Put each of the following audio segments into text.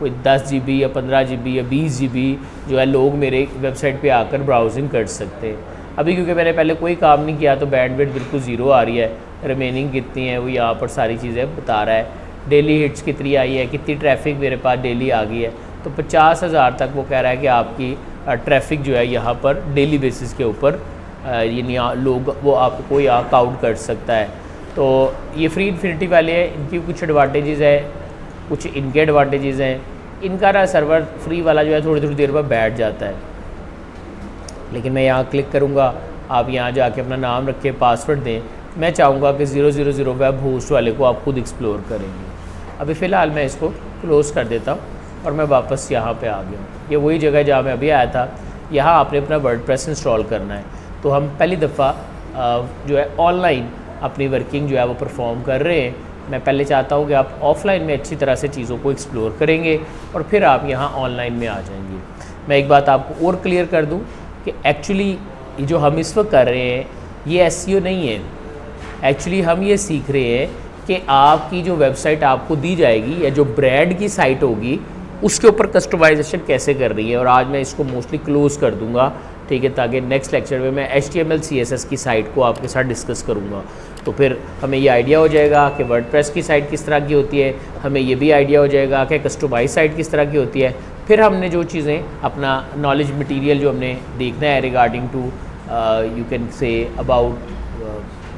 कोई 10 GB या 15 GB या 20 GB जो है लोग मेरे वेबसाइट पे आकर ब्राउजिंग कर सकते हैं। अभी क्योंकि मैंने पहले कोई काम नहीं किया तो बैंडविड्थ बिल्कुल ज़ीरो आ रही है। रिमेनिंग कितनी है वो यहाँ पर सारी चीज़ें बता रहा है। डेली हिट्स कितनी आई है, कितनी ट्रैफिक मेरे पास डेली आ गई है, तो 50,000 तक वो कह रहा है कि आपकी ट्रैफिक जो है यहाँ पर डेली बेसिस के ऊपर यानी लोग वो आपको यहाँ काउंट कर सकता है। तो ये फ्री इन्फिनिटी वाले हैं, इनकी कुछ एडवांटेजेस है, कुछ इनके एडवांटेजेस हैं। इनका ना सर्वर फ्री वाला जो है थोड़ी थोड़ी देर बाद बैठ जाता है, लेकिन मैं यहाँ क्लिक करूँगा, आप यहाँ जाके अपना नाम रखें, पासवर्ड दें। मैं चाहूँगा कि 000 वेब होस्ट वाले को आप खुद एक्सप्लोर करेंगे। अभी फ़िलहाल मैं इसको क्लोज़ कर देता हूँ और मैं वापस यहाँ पे आ गया हूँ। ये वही जगह जहाँ मैं अभी आया था। यहाँ आपने अपना वर्डप्रेस इंस्टॉल करना है। तो हम पहली दफ़ा जो है ऑनलाइन अपनी वर्किंग जो है वो परफॉर्म कर रहे हैं। मैं पहले चाहता हूँ कि आप ऑफ़लाइन में अच्छी तरह से चीज़ों को एक्सप्लोर करेंगे और फिर आप यहाँ ऑनलाइन में आ जाएंगे। मैं एक बात आपको और क्लियर कर दूँ कि एक्चुअली जो हम इस वक्त कर रहे हैं ये SEO नहीं है। एक्चुअली हम ये सीख रहे हैं कि आपकी जो वेबसाइट आपको दी जाएगी या जो ब्रांड की साइट होगी उसके ऊपर कस्टमाइजेशन कैसे कर रही है। और आज मैं इसको मोस्टली क्लोज़ कर दूंगा, ठीक है, ताकि नेक्स्ट लेक्चर में मैं HTML CSS की साइट को आपके साथ डिस्कस करूंगा। तो फिर हमें ये आइडिया हो जाएगा कि वर्डप्रेस की साइट किस तरह की होती है, हमें ये भी आइडिया हो जाएगा कि कस्टमाइज साइट किस तरह की होती है। फिर हमने जो चीज़ें अपना नॉलेज मटेरियल जो हमने देखना है regarding to you can say about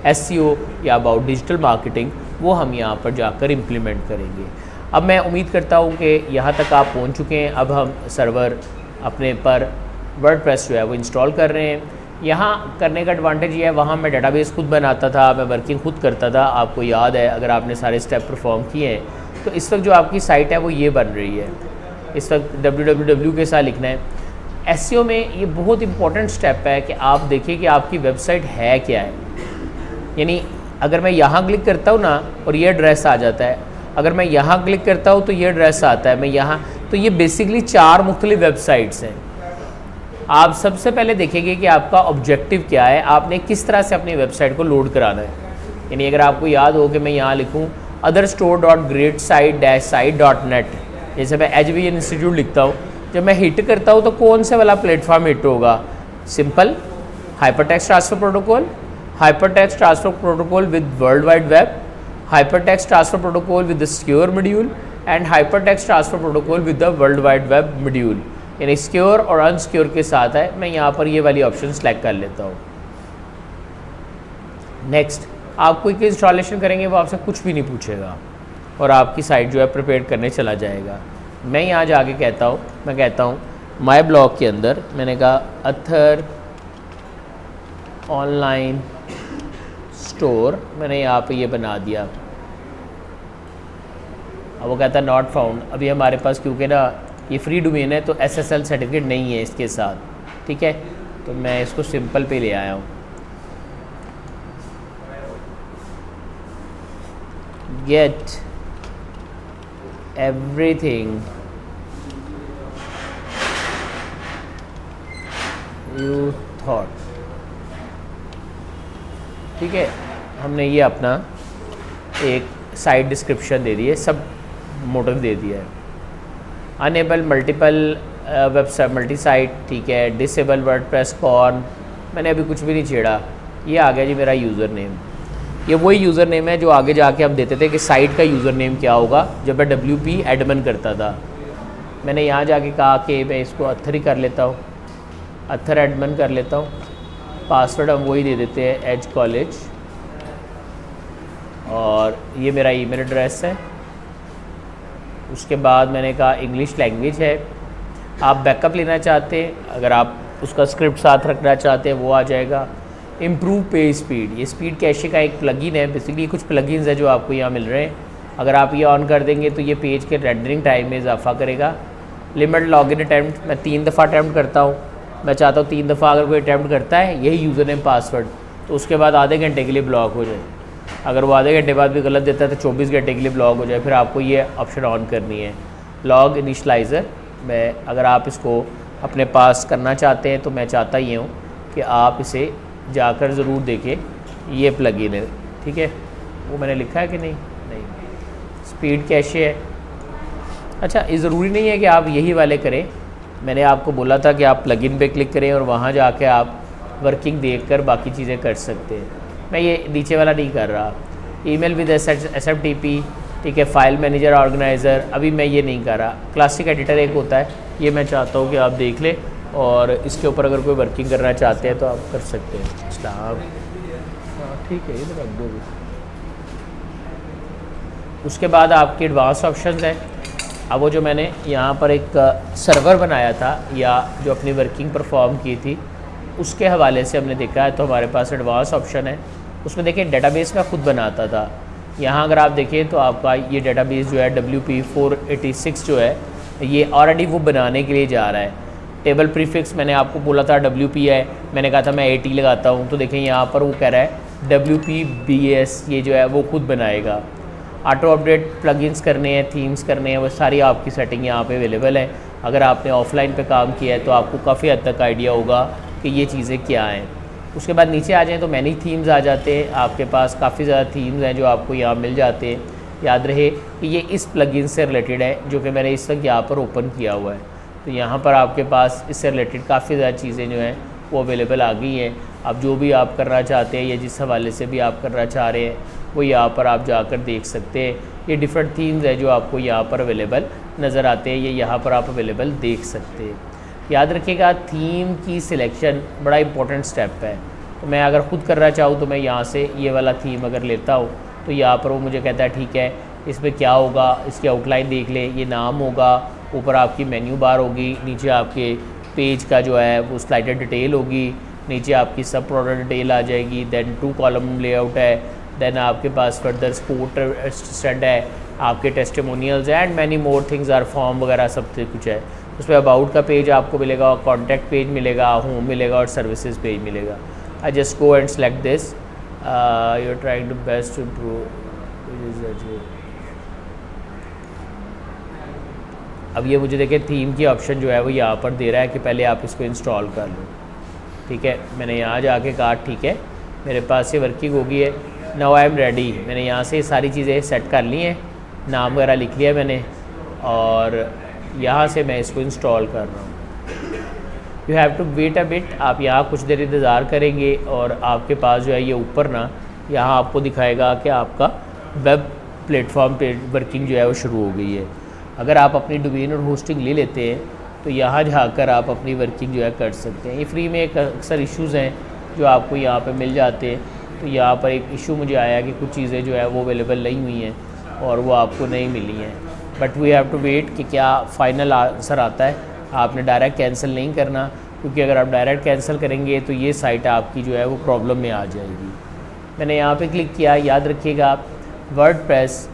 SEO या अबाउट डिजिटल मार्केटिंग, वो हम यहाँ पर जाकर इम्प्लीमेंट करेंगे। अब मैं उम्मीद करता हूँ कि यहाँ तक आप पहुँच चुके हैं। अब हम सर्वर अपने पर वर्डप्रेस जो है वो इंस्टॉल कर रहे हैं। यहाँ करने का एडवांटेज ये है, वहाँ मैं डेटाबेस खुद बनाता था, मैं वर्किंग खुद करता था। आपको याद है अगर आपने सारे स्टेप परफॉर्म किए हैं। तो इस वक्त जो आपकी साइट है वो ये बन रही है। इस वक्त www के साथ लिखना है। SEO में ये बहुत इंपॉर्टेंट स्टेप है कि आप देखिए कि आपकी वेबसाइट है क्या है। यानी अगर मैं यहाँ क्लिक करता हूँ ना और ये एड्रेस आ जाता है, अगर मैं यहाँ क्लिक करता हूँ तो ये एड्रेस आता है, मैं यहाँ, तो ये बेसिकली 4 मुख्तलिफ वेबसाइट्स हैं। आप सबसे पहले देखेंगे कि आपका ऑब्जेक्टिव क्या है, आपने किस तरह से अपनी वेबसाइट को लोड कराना है। यानी अगर आपको याद हो कि मैं यहाँ लिखूँ otherstore.greatsite-site.net, जैसे मैं HVN इंस्टीट्यूट लिखता हूँ, जब मैं हिट करता हूँ तो कौन से वाला प्लेटफॉर्म हिट होगा? Simple hypertext transfer protocol, hypertext transfer protocol with world wide web, hypertext transfer protocol with the secure module and hypertext transfer protocol with the world wide web module. यानी secure और unsecure के साथ है। मैं यहाँ पर ये वाली ऑप्शन सेलेक्ट कर लेता हूँ। नेक्स्ट, आप कोई इंस्टॉलेशन करेंगे वो आपसे कुछ भी नहीं पूछेगा और आपकी साइट जो है प्रिपेयर करने चला जाएगा। मैं यहाँ जाके कहता हूँ, मैं कहता हूँ माई ब्लॉग के अंदर मैंने कहा अथर ऑनलाइन स्टोर, मैंने यहाँ पे ये बना दिया। अब वो कहता है नॉट फाउंड। अभी हमारे पास क्योंकि ना ये फ्री डोमेन है तो SSL सर्टिफिकेट नहीं है इसके साथ, ठीक है। तो मैं इसको सिंपल पे ले आया हूँ। गेट एवरीथिंग यू थॉट, ठीक है। हमने ये अपना एक साइट डिस्क्रिप्शन दे दी है, सब मोटिव दे दिया है। Enable multiple website multi site, ठीक है। डिसेबल वर्डप्रेस कॉर्न, मैंने अभी कुछ भी नहीं छेड़ा। ये आ गया जी मेरा यूज़र नेम। ये वही यूज़र नेम है जो आगे जाके हम देते थे कि साइट का यूज़र नेम क्या होगा जब मैं WP एडमिन करता था। मैंने यहाँ जाके कहा कि मैं इसको अथर ही कर लेता हूँ, अथर एडमिन कर लेता हूँ। पासवर्ड हम वही दे देते हैं एज कॉलेज, और ये मेरा ईमेल एड्रेस है। उसके बाद मैंने कहा इंग्लिश लैंग्वेज है। आप बैकअप लेना चाहते हैं, अगर आप उसका स्क्रिप्ट साथ रखना चाहते हैं वो आ जाएगा। इम्प्रूव पेज स्पीड, ये स्पीड कैशे का एक प्लगइन है। बेसिकली कुछ प्लगइन्स है जो आपको यहाँ मिल रहे हैं। अगर आप ये ऑन कर देंगे तो ये पेज के रेंडरिंग टाइम में इजाफा करेगा। लिमिट लॉगिन अटैम्प्ट, मैं 3 दफ़ा अटैम्प्ट करता हूँ। मैं चाहता हूँ 3 दफ़ा अगर कोई अटैम्प्ट करता है यही यूज़र नेम पासवर्ड तो उसके बाद आधे घंटे के लिए ब्लॉक हो जाए। अगर वो आधे घंटे बाद भी गलत देता है तो 24 घंटे के लिए ब्लॉक हो जाए। फिर आपको ये ऑप्शन ऑन करनी है। लॉग इनिशलाइज़र, मैं अगर आप इसको अपने पास करना चाहते हैं तो मैं चाहता ये हूँ कि आप इसे जाकर ज़रूर देखें। ये प्लगइन है, ठीक है। वो मैंने लिखा है कि नहीं? नहीं। स्पीड कैशे है, अच्छा, ये ज़रूरी नहीं है कि आप यही वाले करें। मैंने आपको बोला था कि आप प्लगइन पे क्लिक करें और वहाँ जाके आप वर्किंग देखकर बाकी चीज़ें कर सकते हैं। मैं ये नीचे वाला नहीं कर रहा। ईमेल विद SFTP, ठीक है, फाइल मैनेजर ऑर्गेनाइज़र, अभी मैं ये नहीं कर रहा। क्लासिक एडिटर एक होता है, ये मैं चाहता हूँ कि आप देख लें और इसके ऊपर अगर कोई वर्किंग करना चाहते हैं तो आप कर सकते हैं। स्टाफ, ठीक है, इधर रख दो। उसके बाद आपके एडवांस ऑप्शंस हैं। अब वो जो मैंने यहाँ पर एक सर्वर बनाया था या जो अपनी वर्किंग परफॉर्म की थी उसके हवाले से हमने देखा है, तो हमारे पास एडवांस ऑप्शन है। उसमें देखिए डेटाबेस मैं खुद बनाता था। यहाँ अगर आप देखें तो आपका ये डेटाबेस जो है WP486 जो है ये ऑलरेडी वो बनाने के लिए जा रहा है। टेबल प्रीफिक्स मैंने आपको बोला था WP है, मैंने कहा था मैं AT लगाता हूँ, तो देखें यहाँ पर वो कह रहा है WPBS, ये जो है वो खुद बनाएगा। ऑटो अपडेट प्लगइन्स करने हैं, थीम्स करने हैं, वो सारी आपकी सेटिंग यहाँ पे अवेलेबल है। अगर आपने ऑफलाइन पे काम किया है तो आपको काफ़ी हद तक आइडिया होगा कि ये चीज़ें क्या हैं। उसके बाद नीचे आ जाएँ तो मैनी थीम्स आ जाते हैं। आपके पास काफ़ी ज़्यादा थीम्स हैं जो आपको यहाँ मिल जाते हैं। याद रहे कि ये इस प्लगइन से रिलेटेड है जो कि मैंने इस वक्त यहाँ पर ओपन किया हुआ है। तो यहाँ पर आपके पास इससे रिलेटेड काफ़ी ज़्यादा चीज़ें जो हैं वो अवेलेबल आ गई हैं। अब जो भी आप करना चाहते हैं या जिस हवाले से भी आप करना चाह रहे हैं वो यहाँ पर आप जाकर देख सकते हैं। ये डिफरेंट थीम्स है जो आपको यहाँ पर अवेलेबल नज़र आते हैं, ये यहाँ पर आप अवेलेबल देख सकते हैं। याद रखिएगा थीम की सिलेक्शन बड़ा इंपॉर्टेंट स्टेप है। तो मैं अगर ख़ुद करना चाहूँ तो मैं यहाँ से ये वाला थीम अगर लेता हूँ तो यहाँ पर वो मुझे कहता है ठीक है इसमें क्या होगा, इसकी आउटलाइन देख ले, ये नाम होगा, ऊपर आपकी मेन्यू बार होगी, नीचे आपके पेज का जो है वो स्लाइडर डिटेल होगी, नीचे आपकी सब प्रोडक्ट डिटेल आ जाएगी, देन 2 कॉलम लेआउट है, देन आपके पास फर्दर सपोर्ट स्टड है, आपके testimonials and many more things are form वगैरह सब कुछ है। उसमें अबाउट का पेज आपको मिलेगा, कॉन्टैक्ट पेज मिलेगा, होम मिलेगा और सर्विसेज पेज मिलेगा। I just go and select this, you are trying to best to improve. अब ये मुझे देखिए थीम की ऑप्शन जो है वो यहाँ पर दे रहा है कि पहले आप इसको इंस्टॉल कर लो। ठीक है, मैंने यहाँ जाके कहा ठीक है मेरे पास ये वर्किंग हो गई है, नाउ आई एम रेडी। मैंने यहाँ से सारी चीज़ें सेट कर ली हैं, नाम वगैरह लिख लिया मैंने और यहाँ से मैं इसको इंस्टॉल कर रहा हूँ। You have to wait a bit, आप यहाँ कुछ देर इंतज़ार करेंगे और आपके पास जो है ये ऊपर ना यहाँ आपको दिखाएगा कि आपका वेब प्लेटफॉर्म पे वर्किंग जो है वो शुरू हो गई है। अगर आप अपनी डोमेन और होस्टिंग ले लेते हैं तो यहाँ जाकर आप अपनी वर्किंग जो है कर सकते हैं। ये फ्री में एक अक्सर इश्यूज़ हैं जो आपको यहाँ पे मिल जाते हैं। तो यहाँ पर एक इशू मुझे आया कि कुछ चीज़ें जो है वो अवेलेबल नहीं हुई हैं और वो आपको नहीं मिली हैं, but we have to wait कि क्या फ़ाइनल आंसर आता है। आपने डायरेक्ट कैंसिल नहीं करना, क्योंकि अगर आप डायरेक्ट कैंसिल करेंगे तो ये साइट आपकी जो है वो प्रॉब्लम में आ जाएगी। मैंने यहाँ पे क्लिक किया। याद रखिएगा वर्डप्रेस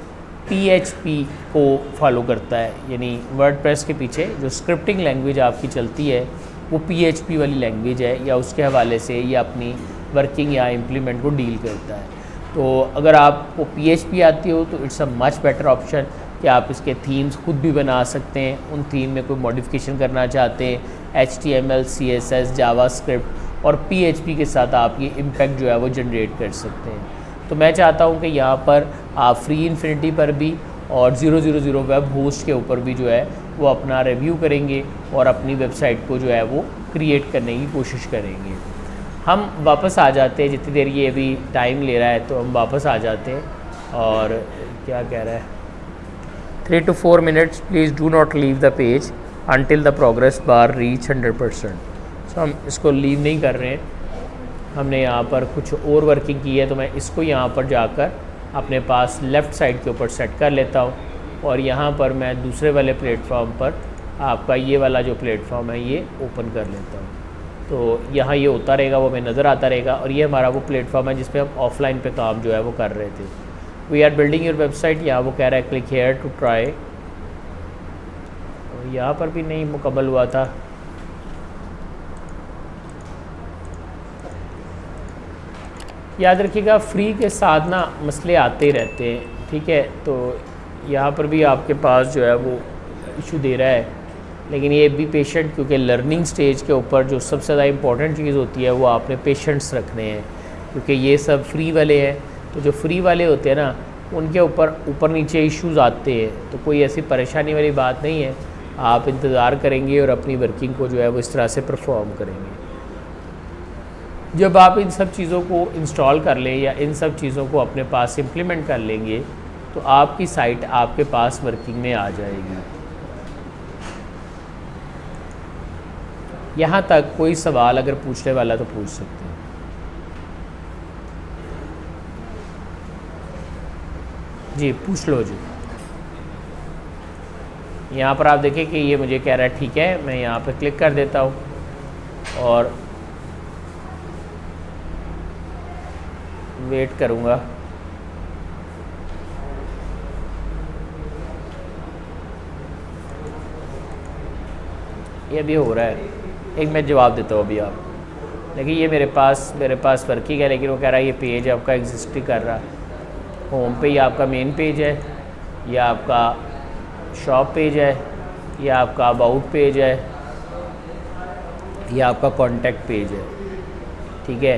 PHP को फॉलो करता है, यानी वर्डप्रेस के पीछे जो स्क्रिप्टिंग लैंग्वेज आपकी चलती है वो PHP वाली लैंग्वेज है, या उसके हवाले से ये अपनी वर्किंग या इम्प्लीमेंट को डील करता है। तो अगर आपको PHP आती हो तो it's a much better option कि आप इसके थीम्स खुद भी बना सकते हैं। उन थीम में कोई मॉडिफिकेशन करना चाहते हैं, HTML, CSS, जावास्क्रिप्ट और PHP के साथ आप ये इम्पैक्ट जो है वो जनरेट कर सकते हैं। तो मैं चाहता हूँ कि यहाँ पर आप फ्री इन्फिनिटी पर भी और 000 वेब होस्ट के ऊपर भी जो है वो अपना रिव्यू करेंगे और अपनी वेबसाइट को जो है वो क्रिएट करने की कोशिश करेंगे। हम वापस आ जाते हैं, जितनी देर ये अभी टाइम ले रहा है तो हम वापस आ जाते हैं। और क्या कह रहा है, 3 to 4 minutes please do not leave the page until the progress bar reach 100%। सो हम इसको लीव नहीं कर रहे हैं, हमने यहाँ पर कुछ और वर्किंग की है तो मैं इसको यहाँ पर जाकर अपने पास लेफ़्ट साइड के ऊपर सेट कर लेता हूँ और यहाँ पर मैं दूसरे वाले प्लेटफॉर्म पर आपका ये वाला जो प्लेटफॉर्म है ये ओपन कर लेता हूँ। तो यहाँ ये होता रहेगा, वो हमें नज़र आता रहेगा और ये हमारा वो प्लेटफॉर्म है जिस पे हम ऑफलाइन पे काम जो है वो कर रहे थे। We are building your website, यहाँ वो कह रहा है क्लिक हेयर टू ट्राई, यहाँ पर भी नहीं मुकम्मल हुआ था। याद रखिएगा फ्री के साथ ना मसले आते रहते हैं, ठीक है। तो यहाँ पर भी आपके पास जो है वो इशू दे रहा है, लेकिन ये भी पेशेंट, क्योंकि लर्निंग स्टेज के ऊपर जो सबसे ज़्यादा इंपॉर्टेंट चीज़ होती है वो आपने पेशेंट्स रखने हैं, क्योंकि ये सब फ्री वाले हैं। तो जो फ्री वाले होते हैं ना उनके ऊपर नीचे इश्यूज आते हैं, तो कोई ऐसी परेशानी वाली बात नहीं है। आप इंतज़ार करेंगे और अपनी वर्किंग को जो है वो इस तरह से परफॉर्म करेंगे। जब आप इन सब चीज़ों को इंस्टॉल कर लें या इन सब चीज़ों को अपने पास इम्प्लीमेंट कर लेंगे तो आपकी साइट आपके पास वर्किंग में आ जाएगी। यहाँ तक कोई सवाल अगर पूछने वाला तो पूछ सकते हैं। जी पूछ लो जी। यहाँ पर आप देखें कि ये मुझे कह रहा है ठीक है, मैं यहाँ पर क्लिक कर देता हूँ और वेट करूँगा। ये भी हो रहा है, एक मैं जवाब देता हूँ अभी आप देखिए। ये मेरे पास वर्किंग है, लेकिन वो कह रहा है ये पेज आपका एग्जिस्ट ही कर रहा है। होम पे ये आपका मेन पेज है, ये आपका शॉप पेज है, ये आपका अबाउट पेज है, ये आपका कॉन्टैक्ट पेज है। ठीक है,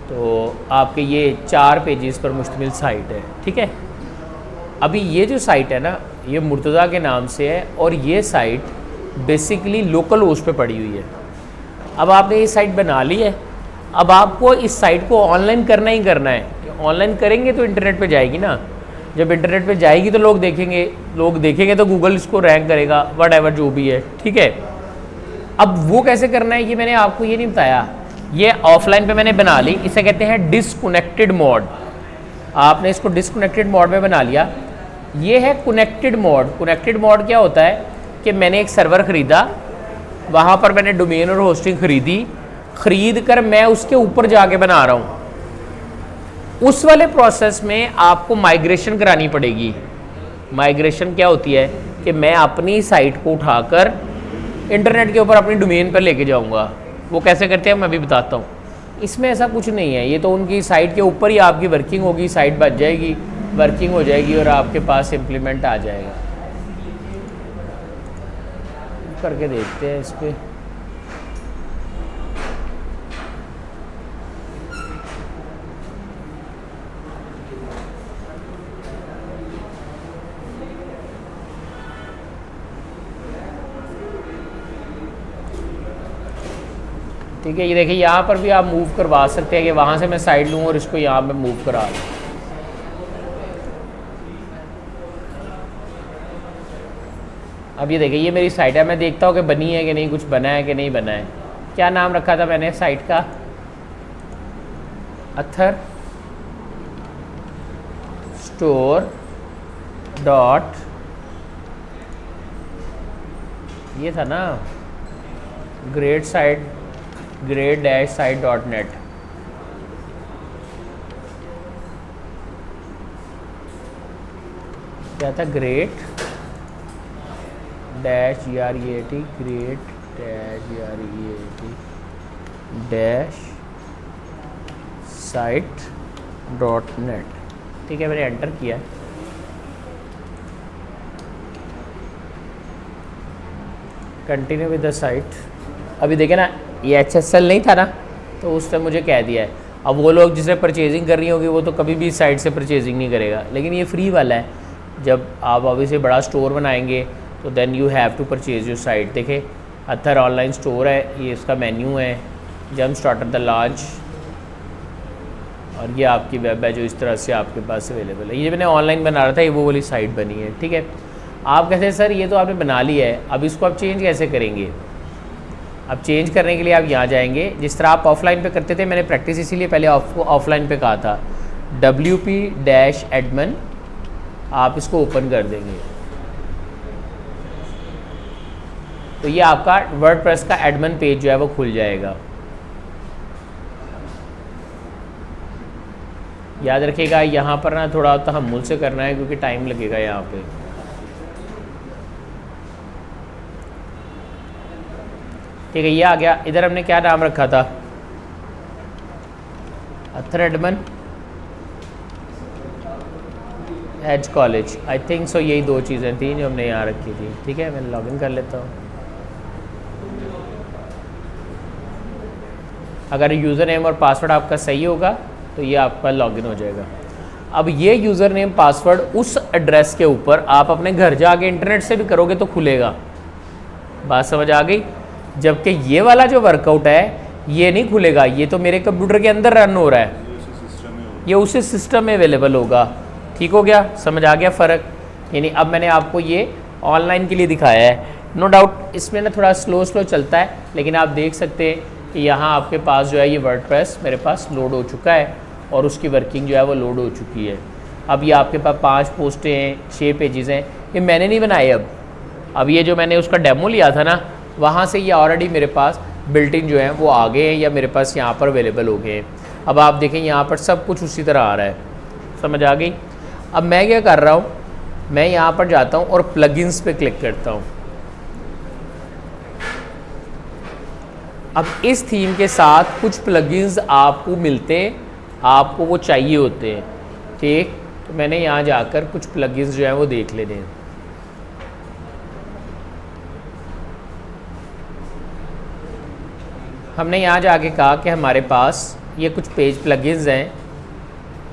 तो आपके ये 4 पेजेस पर मुश्तमिल साइट है। ठीक है, अभी ये जो साइट है ना, ये मुर्तज़ा के नाम से है और ये साइट बेसिकली लोकल होस्ट पे पड़ी हुई है। अब आपने ये साइट बना ली है, अब आपको इस साइट को ऑनलाइन करना ही करना है। ऑनलाइन करेंगे तो इंटरनेट पे जाएगी ना, जब इंटरनेट पे जाएगी तो लोग देखेंगे तो गूगल इसको रैंक करेगा, व्हाटएवर जो भी है। ठीक है, अब वो कैसे करना है ये मैंने आपको ये नहीं बताया। ये ऑफलाइन पे मैंने बना ली, इसे कहते हैं डिसकनेक्टेड मोड। आपने इसको डिसकनेक्टेड मोड में बना लिया। ये है कनेक्टेड मोड। कनेक्टेड मोड क्या होता है कि मैंने एक सर्वर ख़रीदा, वहाँ पर मैंने डोमेन और होस्टिंग ख़रीद कर मैं उसके ऊपर जाके बना रहा हूँ। उस वाले प्रोसेस में आपको माइग्रेशन करानी पड़ेगी। माइग्रेशन क्या होती है कि मैं अपनी साइट को उठाकर इंटरनेट के ऊपर अपनी डोमेन पर लेके जाऊँगा। वो कैसे करते हैं मैं अभी बताता हूँ। इसमें ऐसा कुछ नहीं है, ये तो उनकी साइट के ऊपर ही आपकी वर्किंग होगी, साइट बन जाएगी, वर्किंग हो जाएगी और आपके पास इम्प्लीमेंट आ जाएगा। करके देखते हैं इस पर। ठीक है, ये देखिए यहाँ पर भी आप मूव करवा सकते हैं कि वहाँ से मैं साइड लूँ और इसको यहाँ पे मूव करा दूँ। अब ये देखिए ये मेरी साइट है, मैं देखता हूँ कि बनी है कि नहीं, कुछ बना है कि नहीं बना है। क्या नाम रखा था मैंने साइट का? अथर स्टोर डॉट, ये था ना, great-site.net। क्या था? great site.net। ठीक है, मैंने एंटर किया। Continue with the site. अभी देखे ना, ये HSL नहीं था ना, तो उस टाइम मुझे कह दिया है। अब वो लोग जिसने परचेजिंग करनी होगी वो तो कभी भी इस साइट से परचेजिंग नहीं करेगा, लेकिन ये फ्री वाला है। जब आप ऑब्वियसली बड़ा स्टोर बनाएंगे तो then you have to purchase your site. देखें, अथर ऑनलाइन स्टोर है, ये इसका मेन्यू है, जब स्टार्टर द लॉन्च, और ये आपकी वेब है जो इस तरह से आपके पास अवेलेबल है। ये मैंने ऑनलाइन बना रहा था, ये वो वाली साइट बनी है। ठीक है, आप कहते हैं सर ये तो आपने बना लिया है, अब इसको आप चेंज कैसे करेंगे? अब चेंज करने के लिए आप यहाँ जाएंगे, जिस तरह आप ऑफलाइन पे करते थे। मैंने प्रैक्टिस इसीलिए पहले आपको ऑफलाइन पे कहा था, wp-admin, आप इसको ओपन कर देंगे तो ये आपका वर्डप्रेस का एडमिन पेज जो है वो खुल जाएगा। याद रखिएगा यहाँ पर ना थोड़ा तहम्मुल से करना है क्योंकि टाइम लगेगा यहाँ पे। ठीक है, ये आ गया। इधर हमने क्या नाम रखा था? Athar admin as college, I think so. यही 2 चीज़ें थी जो हमने यहाँ रखी थी। ठीक है, मैं लॉगिन कर लेता हूँ। अगर यूज़र नेम और पासवर्ड आपका सही होगा तो ये आपका लॉगिन हो जाएगा। अब ये यूज़र नेम पासवर्ड उस एड्रेस के ऊपर आप अपने घर जाके इंटरनेट से भी करोगे तो खुलेगा। बात समझ आ गई? जबकि ये वाला जो वर्कआउट है ये नहीं खुलेगा, ये तो मेरे कंप्यूटर के अंदर रन हो रहा है, ये उसी सिस्टम में अवेलेबल होगा। ठीक हो गया? समझ आ गया फ़र्क? यानी अब मैंने आपको ये ऑनलाइन के लिए दिखाया है। नो डाउट इसमें ना थोड़ा स्लो चलता है, लेकिन आप देख सकते हैं कि यहाँ आपके पास जो है ये वर्डप्रेस मेरे पास लोड हो चुका है और उसकी वर्किंग जो है वो लोड हो चुकी है। अब ये आपके पास 5 पोस्टें हैं, 6 पेजेस हैं, ये मैंने नहीं बनाए। अब ये जो मैंने उसका डेमो लिया था ना, वहाँ से ये ऑलरेडी मेरे पास बिल्ट इन जो है वो आ गए हैं या मेरे पास यहाँ पर अवेलेबल हो गए हैं। अब आप देखें यहाँ पर सब कुछ उसी तरह आ रहा है। समझ आ गई? अब मैं क्या कर रहा हूँ, मैं यहाँ पर जाता हूँ और प्लगइन्स पे क्लिक करता हूँ। अब इस थीम के साथ कुछ प्लगइन्स आपको मिलते हैं, आपको वो चाहिए होते हैं। ठीक, तो मैंने यहाँ जाकर कुछ प्लगइन्स जो है वो देख लेने हैं। हमने यहाँ जाके कहा कि हमारे पास ये कुछ पेज प्लगइन्स हैं,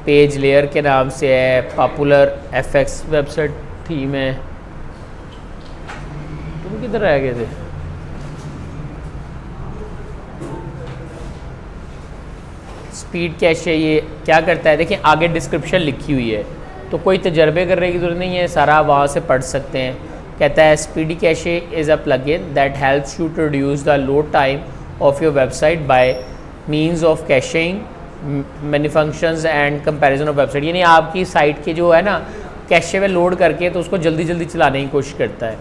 पेज लेयर के नाम से है, पॉपुलर एफएक्स वेबसाइट थीम है। तुम किधर रह गए थे? स्पीड कैश है, ये क्या करता है देखिए, आगे डिस्क्रिप्शन लिखी हुई है तो कोई तजर्बे करने की जरूरत नहीं है, सारा वहाँ से पढ़ सकते हैं। कहता है speedy cache is a plugin that helps you to reduce the load time of your website by means of caching many functions and comparison of website. यानी आपकी साइट के जो है ना कैशे में लोड करके तो उसको जल्दी जल्दी चलाने की कोशिश करता है।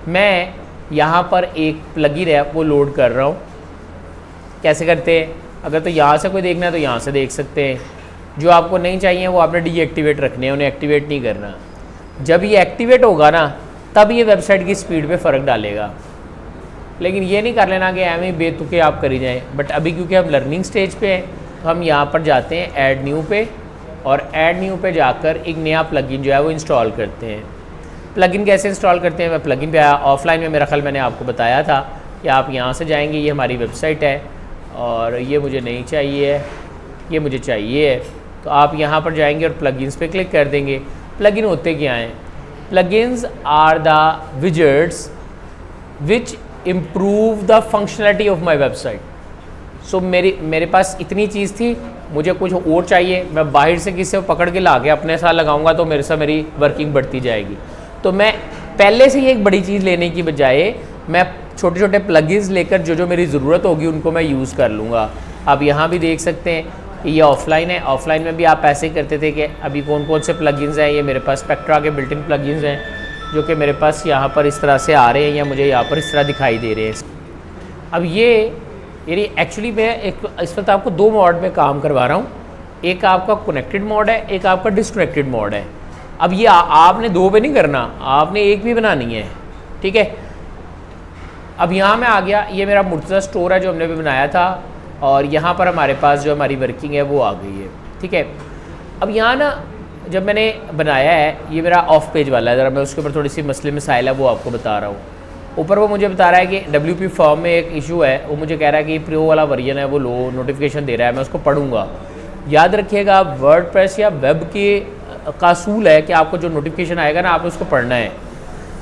मैं यहाँ पर एक प्लगइन है वो लोड कर रहा हूँ। कैसे करते हैं? अगर तो यहाँ से कोई देखना है तो यहाँ से देख सकते हैं। जो आपको नहीं चाहिए वो आपने डीएक्टिवेट रखने हैं, उन्हें एक्टिवेट नहीं करना। जब ये एक्टिवेट होगा ना तब ये वेबसाइट की स्पीड पे फ़र्क डालेगा। लेकिन ये नहीं कर लेना कि एम ही बेतुके आप करी जाएँ। बट अभी क्योंकि हम लर्निंग स्टेज पे हैं तो हम यहाँ पर जाते हैं ऐड न्यू पे, और ऐड न्यू पे जाकर एक नया प्लगइन जो है वो इंस्टॉल करते हैं। प्लगइन कैसे इंस्टॉल करते हैं? मैं प्लगइन पे आया, ऑफलाइन में मेरा ख्याल मैंने आपको बताया था कि आप यहाँ से जाएंगे, ये हमारी वेबसाइट है और ये मुझे नहीं चाहिए है, ये मुझे चाहिए है, तो आप यहाँ पर जाएंगे और प्लगइन्स पे क्लिक कर देंगे। प्लगइन होते क्या हैं? Plugins are the widgets which improve the functionality of my website. So मेरे पास इतनी चीज़ थी, मुझे कुछ और चाहिए, मैं बाहर से किसी को पकड़ के ला के अपने साथ लगाऊंगा तो मेरे साथ मेरी वर्किंग बढ़ती जाएगी। तो मैं पहले से ही एक बड़ी चीज़ लेने की बजाय मैं छोटे छोटे प्लगइन्स लेकर जो जो मेरी ज़रूरत होगी उनको मैं यूज़ कर लूँगा। आप यहाँ भी देख सकते हैं कि ये ऑफलाइन है। ऑफलाइन में भी आप ऐसे ही करते थे कि अभी कौन कौन से प्लगइन्स हैं। ये मेरे पास स्पेक्ट्रा के बिल्ट इन प्लगइन्स हैं जो कि मेरे पास यहाँ पर इस तरह से आ रहे हैं या मुझे यहाँ पर इस तरह दिखाई दे रहे हैं। अब ये एक्चुअली मैं एक इस वक्त आपको 2 मोड में काम करवा रहा हूँ। एक आपका कनेक्टेड मोड है, एक आपका डिस्कनेक्टेड मोड है। अब ये आपने 2 पे नहीं करना, आपने एक भी बनानी है। ठीक है, अब यहाँ मैं आ गया, ये मेरा मुर्तज़ा स्टोर है जो हमने भी बनाया था और यहाँ पर हमारे पास जो हमारी वर्किंग है वो आ गई है। ठीक है, अब यहाँ ना जब मैंने बनाया है, ये मेरा ऑफ पेज वाला है, ज़रा मैं उसके ऊपर थोड़ी सी मसले मसाइल है वो आपको बता रहा हूँ। ऊपर वो मुझे बता रहा है कि WP फॉर्म में एक इशू है, वो मुझे कह रहा है कि प्रो वाला वर्जन है वो लो नोटिफिकेशन दे रहा है, मैं उसको पढ़ूंगा। याद रखिएगा वर्डप्रेस या वेब के का असूल है कि आपको जो नोटिफिकेशन आएगा ना आपको उसको पढ़ना है।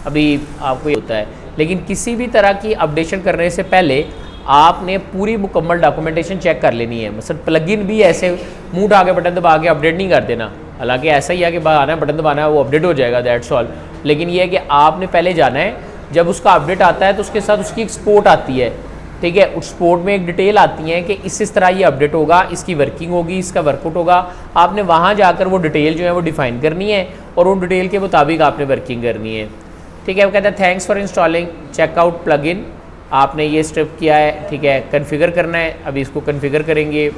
अभी आपको ये होता है, लेकिन किसी भी तरह की अपडेशन करने से पहले आपने पूरी मुकम्मल डॉक्यूमेंटेशन चेक कर लेनी है। मतलब प्लगइन भी ऐसे मुंह उठा के बटन दबा के अपडेट नहीं कर देना। हालांकि ऐसा ही है कि आना है बटन दबाना है वो अपडेट हो जाएगा, दैट्स ऑल। लेकिन ये है कि आपने पहले जाना है, जब उसका अपडेट आता है तो उसके साथ उसकी एक स्पोर्ट आती है। ठीक है, उस स्पोर्ट में एक डिटेल आती है कि इस तरह ये अपडेट होगा, इसकी वर्किंग होगी, इसका वर्कआउट होगा। आपने वहाँ जाकर वो डिटेल जो है वो डिफाइन करनी है और वो डिटेल के मुताबिक आपने वर्किंग करनी है। ठीक है, वो कहता है thanks for installing checkout plugin. आपने ये स्टेप किया है, ठीक है, कन्फिगर करना है। अभी इसको कन्फिगर करेंगे।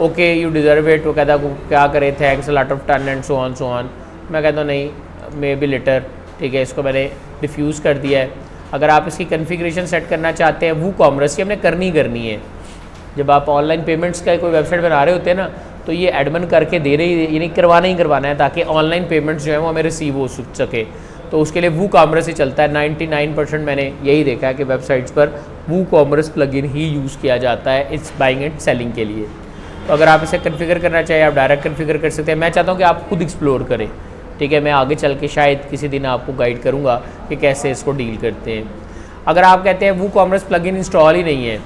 Okay you deserve it. वो कहता है क्या करें, thanks lot of ton and so on. मैं कहता हूँ नहीं, मे बी लेटर। ठीक है, इसको मैंने डिफ्यूज़ कर दिया है। अगर आप इसकी कन्फिग्रेशन सेट करना चाहते हैं WooCommerce की हमने करनी है। जब आप ऑनलाइन पेमेंट्स का कोई वेबसाइट बना रहे होते हैं ना तो ये एडमिन करके दे रही, यानी करवाना ही करवाना है ताकि ऑनलाइन पेमेंट्स जो है वो हमें रिसीव हो सके। तो उसके लिए WooCommerce ही चलता है। 99% मैंने यही देखा है कि वेबसाइट्स पर WooCommerce प्लगइन ही यूज़ किया जाता है इट्स बाइंग एंड सेलिंग के लिए। तो अगर आप इसे कन्फिगर करना चाहें आप डायरेक्ट कन्फिगर कर सकते हैं। मैं चाहता हूँ कि आप खुद एक्सप्लोर करें, ठीक है। मैं आगे चल के शायद किसी दिन आपको गाइड करूँगा कि कैसे इसको डील करते हैं। अगर आप कहते हैं वूकॉमर्स प्लगइन इंस्टॉल ही नहीं है,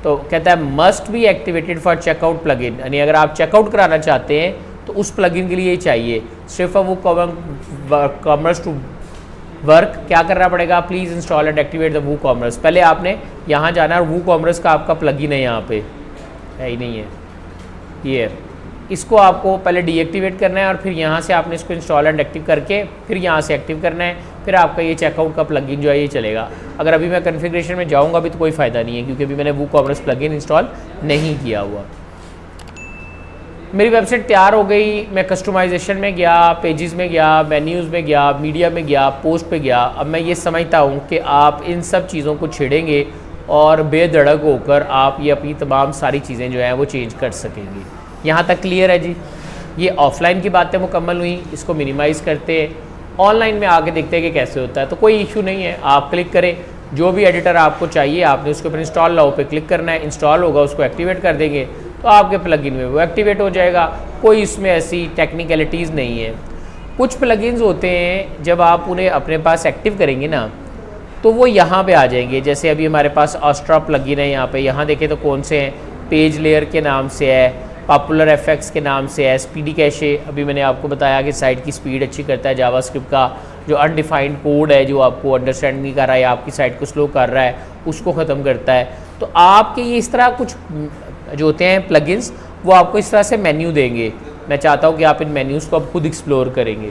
तो कहता है must be activated for checkout plugin, यानी अगर आप चेकआउट कराना चाहते हैं तो उस प्लगइन के लिए ही चाहिए। सिर्फ फॉर वूकॉमर्स टू वर्क क्या करना पड़ेगा, please install and activate the WooCommerce. पहले आपने यहाँ जाना है और वूकॉमर्स का आपका प्लगइन है, यहाँ पे है ही नहीं है, ये है। इसको आपको पहले डीएक्टिवेट करना है और फिर यहाँ से आपने इसको इंस्टॉल एंड एक्टिव करके फिर यहाँ से एक्टिव करना है, फिर आपका ये चेकआउट का प्लगइन जो है ये चलेगा। अगर अभी मैं कॉन्फ़िगरेशन में जाऊँगा भी तो कोई फ़ायदा नहीं है, क्योंकि अभी मैंने वूकॉमर्स प्लगइन इंस्टॉल नहीं किया हुआ। मेरी वेबसाइट तैयार हो गई, मैं कस्टमाइजेशन में गया, पेजेस में गया, मेन्यूज़ में गया, मीडिया में गया, पोस्ट पे गया। अब मैं ये समझता हूँ कि आप इन सब चीज़ों को छेड़ेंगे और बेधड़क होकर आप ये अपनी तमाम सारी चीज़ें जो हैं वो चेंज कर सकेंगे। यहाँ तक क्लियर है जी। ये ऑफलाइन की बातें मुकम्मल हुई, इसको मिनिमाइज़ करते हैं, ऑनलाइन में आके देखते हैं कि कैसे होता है। तो कोई इशू नहीं है, आप क्लिक करें, जो भी एडिटर आपको चाहिए आपने उसके ऊपर इंस्टॉल नाउ पे क्लिक करना है, इंस्टॉल होगा, उसको एक्टिवेट कर देंगे तो आपके प्लगइन में वो एक्टिवेट हो जाएगा। कोई इसमें ऐसी टेक्निकलिटीज़ नहीं है। कुछ प्लगइन्स होते हैं जब आप उन्हें अपने पास एक्टिव करेंगे ना तो वो यहाँ पे आ जाएंगे। जैसे अभी हमारे पास ऑस्ट्रा प्लगइन है, यहाँ पे यहाँ देखें तो कौन से हैं, पेज लेयर के नाम से है, पॉपुलर एफएक्स के नाम से है, स्पीडी कैशे। अभी मैंने आपको बताया कि साइट की स्पीड अच्छी करता है, जावास्क्रिप्ट का जो अनडिफाइंड कोड है जो आपको अंडरस्टैंड नहीं कर रहा है या आपकी साइट को स्लो कर रहा है उसको ख़त्म करता है। तो आपके ये इस तरह कुछ जो होते हैं प्लगइन्स वो आपको इस तरह से मेन्यू देंगे। मैं चाहता हूँ कि आप इन मेन्यूज़ को आप खुद एक्सप्लोर करेंगे।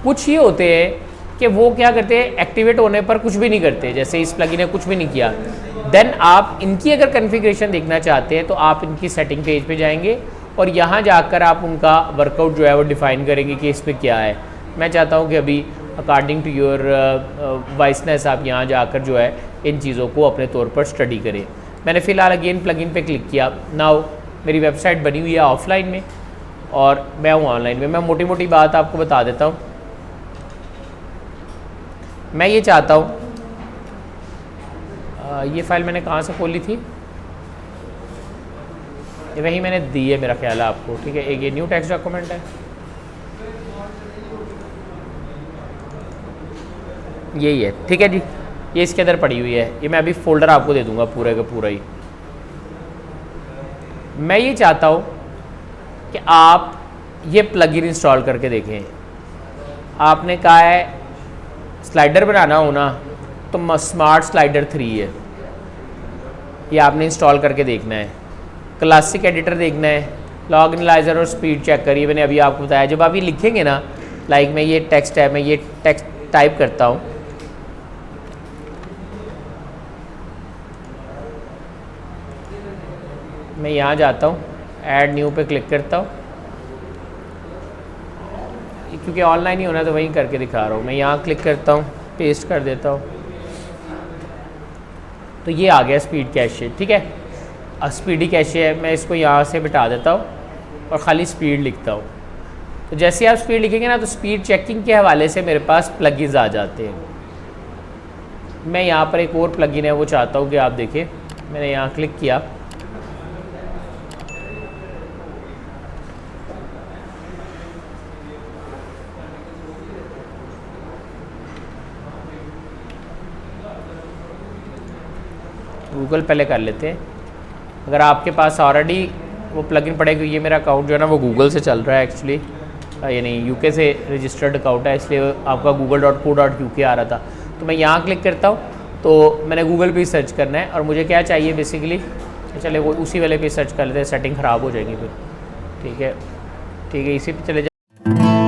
कुछ ये होते हैं कि वो क्या करते हैं, एक्टिवेट होने पर कुछ भी नहीं करते, जैसे इस प्लगइन ने कुछ भी नहीं किया। देन आप इनकी अगर कॉन्फ़िगरेशन देखना चाहते हैं तो आप इनकी सेटिंग पेज पे जाएंगे और यहाँ जाकर आप उनका वर्कआउट जो है वो डिफ़ाइन करेंगे कि इसमें क्या है। मैं चाहता हूँ कि अभी अकॉर्डिंग टू योर वाइसनेस आप यहाँ जाकर जो है इन चीज़ों को अपने तौर पर स्टडी करें। मैंने फ़िलहाल अगेन प्लगइन पे क्लिक किया। नाउ मेरी वेबसाइट बनी हुई है ऑफलाइन में और मैं हूँ ऑनलाइन में। मैं मोटी मोटी बात आपको बता देता हूँ। मैं ये चाहता हूँ, ये फ़ाइल मैंने कहाँ से खोली थी, ये वही मैंने दी है मेरा ख्याल है आपको, ठीक है। एक ये न्यू टेक्स्ट डॉक्यूमेंट है, यही है, ठीक है जी। ये इसके अंदर पड़ी हुई है, ये मैं अभी फ़ोल्डर आपको दे दूँगा पूरे का पूरा ही। मैं ये चाहता हूँ कि आप ये प्लगइन इंस्टॉल करके देखें। आपने कहा है स्लाइडर बनाना हो ना तो स्मार्ट स्लाइडर 3 है, ये आपने इंस्टॉल करके देखना है। क्लासिक एडिटर देखना है, लॉग एनालाइजर और स्पीड चेकर, ये मैंने अभी आपको बताया। जब आप ये लिखेंगे ना, लाइक मैं ये टेक्स्ट है, मैं ये टेक्स्ट टाइप करता हूँ, मैं यहाँ जाता हूँ, ऐड न्यू पे क्लिक करता हूँ, क्योंकि ऑनलाइन ही होना तो वहीं करके दिखा रहा हूँ। मैं यहाँ क्लिक करता हूँ, पेस्ट कर देता हूँ, तो ये आ गया स्पीड कैशे, ठीक है। स्पीडी कैशे है, मैं इसको यहाँ से बिठा देता हूँ और ख़ाली स्पीड लिखता हूँ। तो जैसे आप स्पीड लिखेंगे ना तो स्पीड चेकिंग के हवाले से मेरे पास प्लगइन्स आ जाते हैं। मैं यहाँ पर एक और प्लगइन है वो चाहता हूँ कि आप देखें। मैंने यहाँ क्लिक किया, गूगल पहले कर लेते हैं। अगर आपके पास ऑलरेडी वो प्लगइन पड़ेगा, ये मेरा अकाउंट जो है ना वो गूगल से चल रहा है एक्चुअली, यानी यूके से रजिस्टर्ड अकाउंट है, इसलिए आपका google.co.uk आ रहा था। तो मैं यहाँ क्लिक करता हूँ, तो मैंने गूगल पे सर्च करना है और मुझे क्या चाहिए बेसिकली, चले वो उसी वाले पे सर्च कर लेते हैं, सेटिंग ख़राब हो जाएगी फिर, ठीक है, ठीक है, इसी पे चले जाए।